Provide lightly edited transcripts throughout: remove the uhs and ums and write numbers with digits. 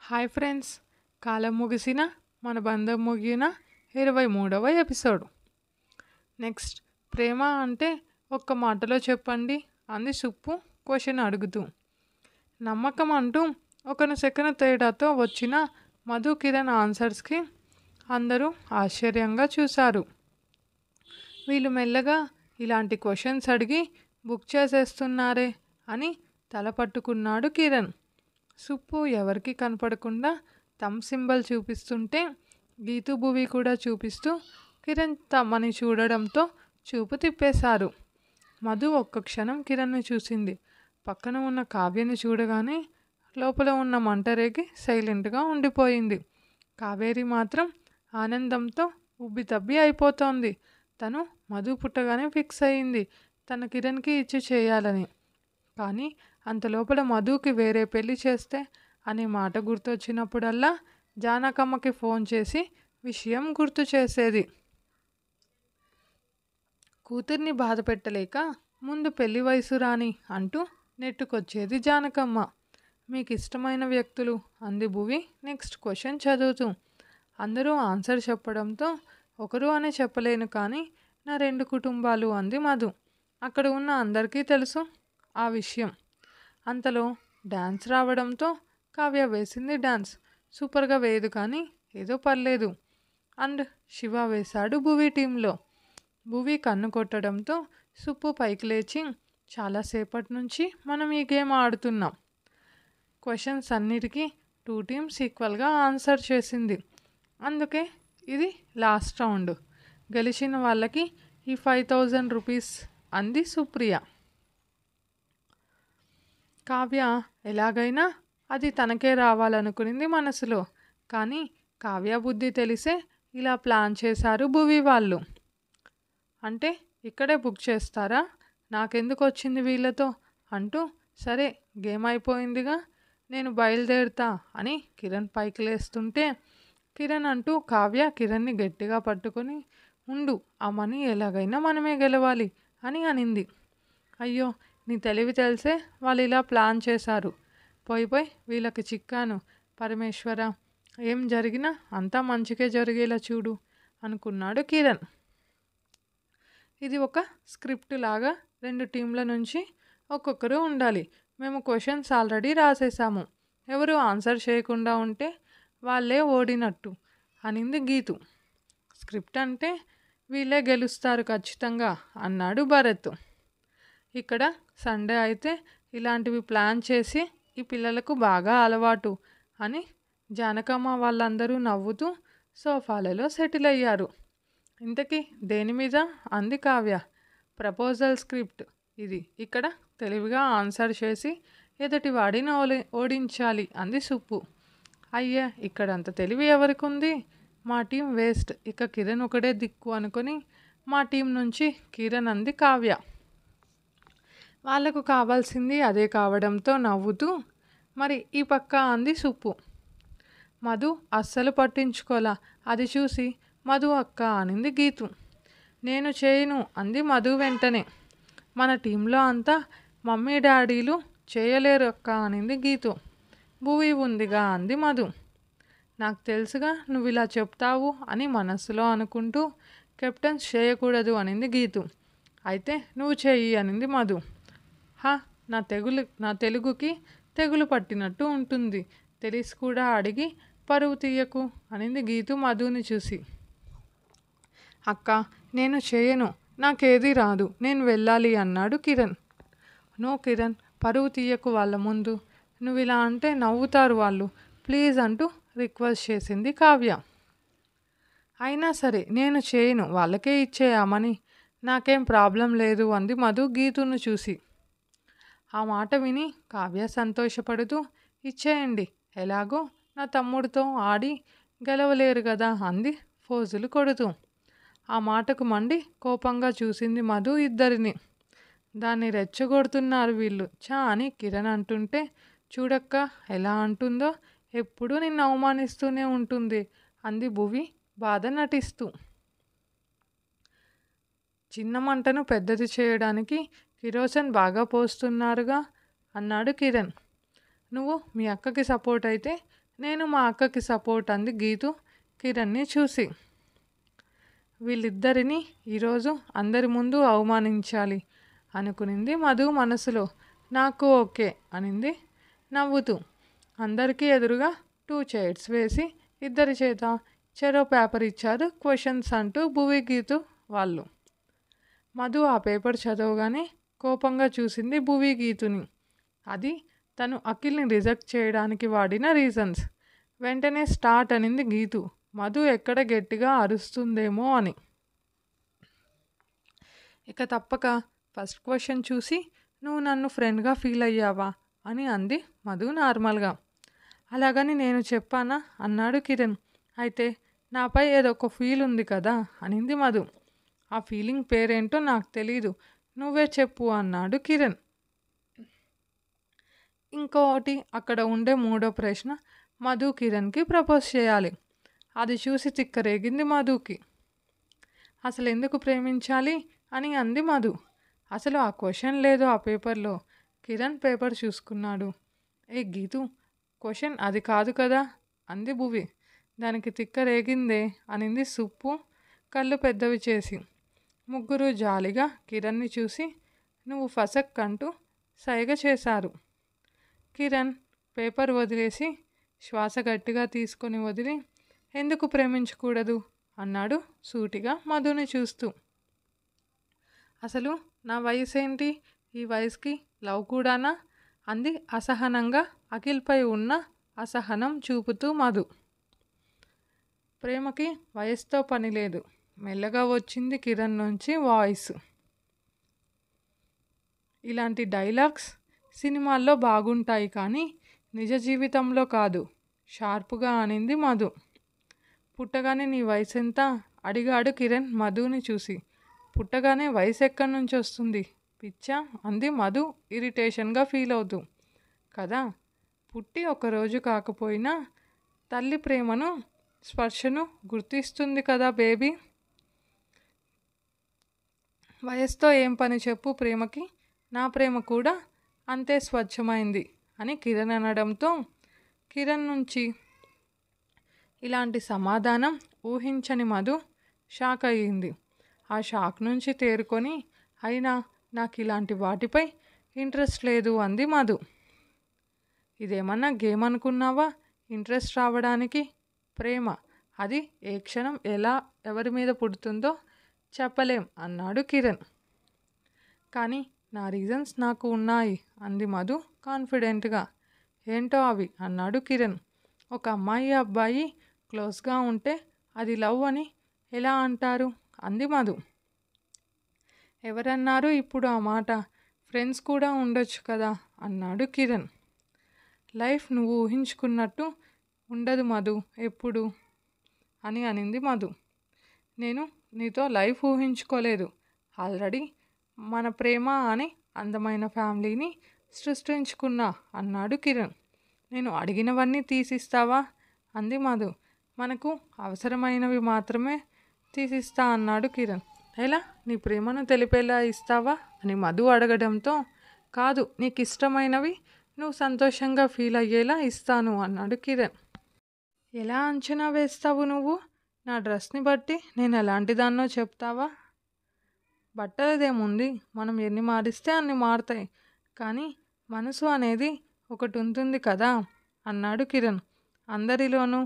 Hi friends, కాలం ముగిసిన మన బంధం ముగిన 23వ ఎపిసోడ్. నెక్స్ట్, ప్రేమ అంటే ఒక్క మాటలో చెప్పండి అంది సుప్పు క్వశ్చన్ అడుగుతూ. నమ్మకం అంటూ ఒకను సెకను తేడాతో వచ్చిన మధు కిరణ్ ఆన్సర్స్కి అందరూ ఆశ్చర్యంగా చూశారు. వీళ్ళు మెల్లగా ఇలాంటి క్వశ్చన్స్ అడిగి బుక్ చేసేస్తున్నారే అని తల పట్టుకున్నాడు కిరణ్. సుప్పు ఎవరికి కనపడకుండా థమ్ సింబల్ చూపిస్తుంటే గీతు భువి కూడా చూపిస్తూ కిరణ్ తమని చూడడంతో చూపు తిప్పేశారు. మధు ఒక్క క్షణం కిరణ్ని చూసింది. పక్కన ఉన్న కావ్యని చూడగానే లోపల ఉన్న మంటరేగి సైలెంట్గా ఉండిపోయింది. కావేరి మాత్రం ఆనందంతో ఉబ్బి తబ్బి అయిపోతోంది. తను మధు పుట్టగానే ఫిక్స్ అయ్యింది తన కిరణ్కి ఇచ్చి చేయాలని. కానీ అంతలోపల మధుకి వేరే పెళ్లి చేస్తే అనే మాట గుర్తొచ్చినప్పుడల్లా జానకమ్మకి ఫోన్ చేసి విషయం గుర్తు చేసేది. కూతుర్ని బాధ పెట్టలేక ముందు పెళ్లి వయసు రాని అంటూ నెట్టుకొచ్చేది జానకమ్మ. మీకు ఇష్టమైన వ్యక్తులు అంది భువి నెక్స్ట్ క్వశ్చన్ చదువుతూ. అందరూ ఆన్సర్ చెప్పడంతో ఒకరు అని చెప్పలేను కానీ నా 2 కుటుంబాలు అంది మధు. అక్కడ ఉన్న అందరికీ తెలుసు ఆ విషయం. అంతలో డ్యాన్స్ రావడంతో కావ్య వేసింది డ్యాన్స్. సూపర్గా వేయదు కానీ ఏదో పర్లేదు అండ్ శివ వేశాడు భువి టీంలో. భువి కన్ను కొట్టడంతో సుప్పు పైకి లేచి చాలాసేపటి నుంచి మనం ఈ గేమ్ ఆడుతున్నాం. క్వశ్చన్స్ అన్నిటికీ 2 టీమ్స్ ఈక్వల్గా ఆన్సర్ చేసింది. అందుకే ఇది లాస్ట్ రౌండ్. గెలిచిన వాళ్ళకి ఈ 5000 రూపీస్ అంది సుప్రియ. కావ్య ఎలాగైనా అది తనకే రావాలనుకునింది మనసులో. కానీ కావ్య బుద్ధి తెలిసే ఇలా ప్లాన్ చేశారు భువి వాళ్ళు. అంటే ఇక్కడే బుక్ చేస్తారా, నాకెందుకు వచ్చింది వీళ్ళతో అంటూ సరే గేమ్ అయిపోయిందిగా నేను బయలుదేరుతా అని కిరణ్ పైకి లేస్తుంటే కిరణ్ అంటూ కావ్య కిరణ్ని గట్టిగా పట్టుకొని ఉండు, ఆ మనీ ఎలాగైనా మనమే గెలవాలి అని అనింది. అయ్యో, నీ తెలివి తెలిసే వాళ్ళు ఇలా ప్లాన్ చేశారు. పోయి వీళ్ళకి చిక్కాను. పరమేశ్వర, ఏం జరిగినా అంతా మంచిగా జరిగేలా చూడు అనుకున్నాడు కిరణ్. ఇది ఒక స్క్రిప్ట్ లాగా 2 టీంల నుంచి ఒక్కొక్కరు ఉండాలి. మేము క్వశ్చన్స్ ఆల్రెడీ రాసేసాము. ఎవరు ఆన్సర్ చేయకుండా ఉంటే వాళ్ళే ఓడినట్టు అనింది గీతు. స్క్రిప్ట్ అంటే వీళ్ళే గెలుస్తారు ఖచ్చితంగా అన్నాడు భరత్. ఇక్కడ సండే అయితే ఇలాంటివి ప్లాన్ చేసి ఈ పిల్లలకు బాగా అలవాటు అని జానకమ్మ వాళ్ళందరూ నవ్వుతూ సోఫాలలో సెటిల్ అయ్యారు. ఇంతకీ దేని మీద అంది కావ్య. ప్రపోజల్ స్క్రిప్ట్ ఇది. ఇక్కడ తెలివిగా ఆన్సర్ చేసి ఎదుటి వాడిని ఓడించాలి అంది సుప్పు. అయ్యా, ఇక్కడంత తెలివి ఎవరికి ఉంది? మా టీం వేస్ట్, ఇక కిరణ్ ఒకడే దిక్కు అనుకొని మా టీం నుంచి కిరణ్ అంది కావ్య. వాళ్లకు కావాల్సింది అదే కావడంతో నవ్వుతూ మరి ఈ పక్క అంది సుప్పు. మధు అస్సలు పట్టించుకోలా. అది చూసి మధు అక్క అనింది గీతు. నేను చేయను అంది మధు వెంటనే. మన టీంలో అంతా మమ్మీ డాడీలు చేయలేరు అక్క అనింది గీతు. భువి ఉందిగా అంది మధు. నాకు తెలుసుగా నువ్వు ఇలా చెప్తావు అని మనస్సులో అనుకుంటూ కెప్టెన్స్ చేయకూడదు అనింది గీతు. అయితే నువ్వు చెయ్యి అనింది మధు. నా తెలుగుకి తెగులు పట్టినట్టు ఉంటుంది, తెలిసి కూడా అడిగి పరువు తీయకు అనింది గీతు మధుని చూసి. అక్క, నేను చేయను, నాకేది రాదు, నేను వెళ్ళాలి అన్నాడు కిరణ్. నో కిరణ్, పరువు తీయకు వాళ్ళ ముందు, నువ్వు ఇలా అంటే నవ్వుతారు వాళ్ళు, ప్లీజ్ అంటూ రిక్వెస్ట్ చేసింది కావ్య. అయినా సరే నేను చేయను, వాళ్ళకే ఇచ్చేయామని, నాకేం ప్రాబ్లం లేదు అంది మధు గీతును చూసి. ఆ మాట విని కావ్య సంతోషపడుతూ ఇచ్చేయండి, ఎలాగో నా తమ్ముడితో ఆడి గెలవలేరు కదా అంది ఫోజులు కొడుతూ. ఆ మాటకు మండి కోపంగా చూసింది మధు ఇద్దరిని. దాన్ని రెచ్చగొడుతున్నారు వీళ్ళు చా అని కిరణ్ అంటుంటే చూడక్క ఎలా అంటుందో, ఎప్పుడూ నిన్ను అవమానిస్తూనే ఉంటుంది అంది భువి బాధ నటిస్తూ. చిన్న మంటను పెద్దది చేయడానికి కిరోసిన్ బాగా పోస్తున్నారుగా అన్నాడు కిరణ్. నువ్వు మీ అక్కకి సపోర్ట్ అయితే నేను మా అక్కకి సపోర్ట్ అంది గీతు కిరణ్ని చూసి. వీళ్ళిద్దరిని ఈరోజు అందరి ముందు అవమానించాలి అనుకునింది మధు మనసులో. నాకు ఓకే అనింది నవ్వుతూ. అందరికీ ఎదురుగా 2 చైర్స్ వేసి ఇద్దరి చేత చెరో పేపర్ ఇచ్చారు క్వశ్చన్స్ అంటూ భువి గీతు వాళ్ళు. మధు ఆ పేపర్ చదవగానే కోపంగా చూసింది భువి గీతుని. అది తను అఖిల్ని రిజెక్ట్ చేయడానికి వాడిన రీజన్స్. వెంటనే స్టార్ట్ అనింది గీతు, మధు ఎక్కడ గట్టిగా అరుస్తుందేమో అని. ఇక తప్పక ఫస్ట్ క్వశ్చన్ చూసి నువ్వు నన్ను ఫ్రెండ్గా ఫీల్ అయ్యావా అని అంది మధు నార్మల్గా. అలాగని నేను చెప్పానా అన్నాడు కిరణ్. అయితే నాపై ఏదో ఒక ఫీల్ ఉంది కదా అనింది మధు. ఆ ఫీలింగ్ పేరేంటో నాకు తెలీదు, నువ్వే చెప్పు అన్నాడు కిరణ్. ఇంకోటి అక్కడ ఉండే మూడో ప్రశ్న, మధు కిరణ్కి ప్రపోజ్ చేయాలి. అది చూసి తిక్కరేగింది మధుకి. అసలు ఎందుకు ప్రేమించాలి అని అంది మధు. అసలు ఆ క్వశ్చన్ లేదు ఆ పేపర్లో. కిరణ్ పేపర్ చూసుకున్నాడు. ఏ గీతు, క్వశ్చన్ అది కాదు కదా అంది భువి. దానికి తిక్కరేగిందే అనింది సుప్పు కళ్ళు పెద్దవి చేసి. ముగ్గురు జాలిగా కిరణ్ని చూసి నువ్వు ఫసక్ అంటూ సైగ చేశారు. కిరణ్ పేపర్ వదిలేసి శ్వాస గట్టిగా తీసుకొని వదిలి ఎందుకు ప్రేమించకూడదు అన్నాడు సూటిగా మధుని చూస్తూ. అసలు నా వయసు ఏంటి, ఈ వయసుకి లవ్ కూడానా అంది అసహనంగా అఖిల్పై ఉన్న అసహనం చూపుతూ మధు. ప్రేమకి వయసుతో పని లేదు, మెల్లగా వచ్చింది కిరణ్ నుంచి వాయిస్. ఇలాంటి డైలాగ్స్ సినిమాల్లో బాగుంటాయి కానీ నిజ జీవితంలో కాదు షార్పుగా అనింది మధు. పుట్టగానే నీ వయసు ఎంత అడిగాడు కిరణ్ మధుని చూసి. పుట్టగానే వయసు ఎక్కడి నుంచి వస్తుంది పిచ్చా అంది మధు ఇరిటేషన్గా ఫీల్ అవుతూ. కదా, పుట్టి ఒకరోజు కాకపోయినా తల్లి ప్రేమను స్పర్శను గుర్తిస్తుంది కదా బేబీ. వయసుతో ఏం పని చెప్పు ప్రేమకి, నా ప్రేమ కూడా అంతే స్వచ్ఛమైంది అని కిరణ్ అనడంతో కిరణ్ నుంచి ఇలాంటి సమాధానం ఊహించని మధు షాక్ అయ్యింది. ఆ షాక్ నుంచి తేరుకొని అయినా నాకు ఇలాంటి వాటిపై ఇంట్రెస్ట్ లేదు అంది మధు. ఇదేమన్నా గేమ్ అనుకున్నావా ఇంట్రెస్ట్ రావడానికి? ప్రేమ అది ఏ క్షణం ఎలా ఎవరి మీద పుడుతుందో చెప్పలేం అన్నాడు కిరణ్. కానీ నా రీజన్స్ నాకు ఉన్నాయి అంది మధు కాన్ఫిడెంట్గా. ఏంటో అవి అన్నాడు కిరణ్. ఒక అమ్మాయి అబ్బాయి క్లోజ్గా ఉంటే అది లవ్ అని ఎలా అంటారు అంది మధు. ఎవరన్నారు ఇప్పుడు ఆ మాట, ఫ్రెండ్స్ కూడా ఉండొచ్చు కదా అన్నాడు కిరణ్. లైఫ్ నువ్వు ఊహించుకున్నట్టు ఉండదు మధు ఎప్పుడు అని అనింది మధు. నేను నీతో లైఫ్ ఊహించుకోలేదు, ఆల్రెడీ మన ప్రేమ అని అందమైన ఫ్యామిలీని సృష్టించుకున్నా అన్నాడు కిరణ్. నేను అడిగినవన్నీ తీసిస్తావా అంది మధు. మనకు అవసరమైనవి మాత్రమే తీసిస్తా అన్నాడు కిరణ్. ఎలా, నీ ప్రేమను తెలిపేలా ఇస్తావా అని మధు అడగడంతో కాదు, నీకు ఇష్టమైనవి నువ్వు సంతోషంగా ఫీల్ అయ్యేలా ఇస్తాను అన్నాడు కిరణ్. ఎలా అంచనా వేస్తావు నువ్వు? నా డ్రెస్ని బట్టి నేను ఎలాంటి దాన్నో చెప్తావా? బట్టలదేముంది, మనం ఎన్ని మారిస్తే అన్ని మారుతాయి, కానీ మనసు అనేది ఒకటి ఉంటుంది కదా అన్నాడు కిరణ్. అందరిలోనూ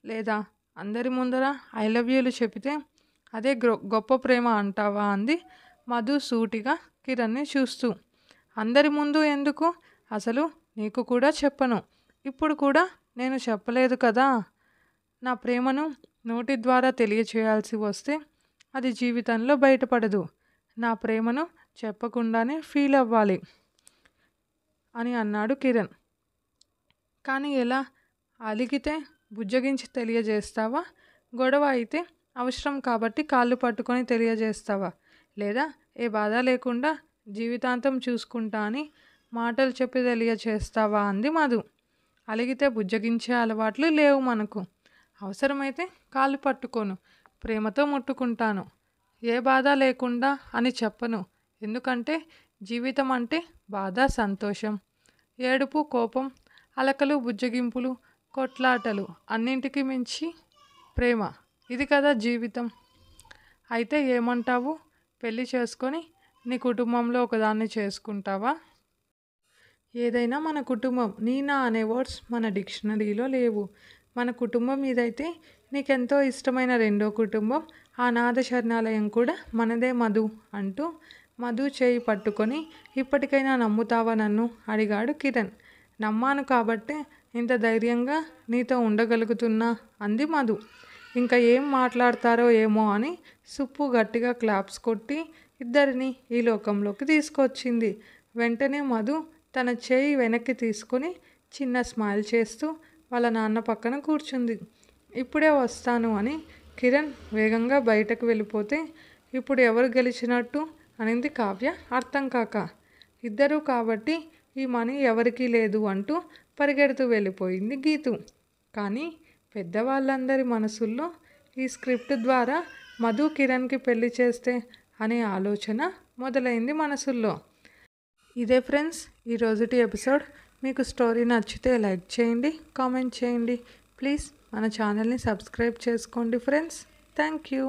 లేదా అందరి ముందర ఐ లవ్ యూలు చెబితే అదే గొప్ప ప్రేమ అంటావా అంది మధు సూటిగా కిరణ్ని చూస్తూ. అందరి ముందు ఎందుకు, అసలు నీకు కూడా చెప్పను, ఇప్పుడు కూడా నేను చెప్పలేదు కదా. నా ప్రేమను నోటి ద్వారా తెలియచేయాల్సి వస్తే అది జీవితంలో బయటపడదు. నా ప్రేమను చెప్పకుండానే ఫీల్ అవ్వాలి అని అన్నాడు కిరణ్. కానీ ఎలా, అలిగితే బుజ్జగించి తెలియజేస్తావా? గొడవ అయితే అవసరం కాబట్టి కాళ్ళు పట్టుకొని తెలియజేస్తావా? లేదా ఏ బాధ లేకుండా జీవితాంతం చూసుకుంటా అని మాటలు చెప్పి తెలియజేస్తావా అంది మధు. అలిగితే బుజ్జగించే అలవాట్లు లేవు మనకు. అవసరమైతే కాళ్ళు పట్టుకోను, ప్రేమతో ముట్టుకుంటాను, ఏ బాధ లేకుండా అని చెప్పను. ఎందుకంటే జీవితం అంటే బాధ సంతోషం, ఏడుపు కోపం, అలకలు బుజ్జగింపులు కొట్లాటలు, అన్నింటికి మించి ప్రేమ. ఇది కదా జీవితం. అయితే ఏమంటావు? పెళ్లి చేసుకొని నీ కుటుంబంలో ఒకదాన్ని చేసుకుంటావా? ఏదైనా మన కుటుంబం, నా అనే వర్డ్స్ మన డిక్షనరీలో లేవు. మన కుటుంబం ఇదైతే నీకెంతో ఇష్టమైన రెండో కుటుంబం, ఆ అనాథ శరణాలయం కూడా మనదే మధు అంటూ మధు చేయి పట్టుకొని, ఇప్పటికైనా నమ్ముతావా నన్ను అడిగాడు కిరణ్. నమ్మాను కాబట్టే ఇంత ధైర్యంగా నీతో ఉండగలుగుతున్నా అంది మధు. ఇంకా ఏం మాట్లాడతారో ఏమో అని సుప్పు గట్టిగా క్లాప్స్ కొట్టి ఇద్దరిని ఈ లోకంలోకి తీసుకొచ్చింది. వెంటనే మధు తన చేయి వెనక్కి తీసుకొని చిన్న స్మైల్ చేస్తూ వాళ్ళ నాన్న పక్కన కూర్చుంది. ఇప్పుడే వస్తాను అని కిరణ్ వేగంగా బయటకు వెళ్ళిపోతే, ఇప్పుడు ఎవరు గెలిచినట్టు అనింది కావ్య అర్థం కాక. ఇద్దరూ కాబట్టి ఈ మనీ ఎవరికీ లేదు అంటూ పరిగెడుతూ వెళ్ళిపోయింది గీతు. కానీ పెద్దవాళ్ళందరి మనసుల్లో ఈ స్క్రిప్ట్ ద్వారా మధు కిరణ్కి పెళ్లి చేస్తే అనే ఆలోచన మొదలైంది మనసుల్లో. ఇదే ఫ్రెండ్స్ ఈరోజుటి ఎపిసోడ్. మీకు స్టోరీ నచ్చితే లైక్ చేయండి, కామెంట్ చేయండి. ప్లీజ్ మన ఛానల్ని సబ్స్క్రైబ్ చేసుకోండి ఫ్రెండ్స్. Thank you.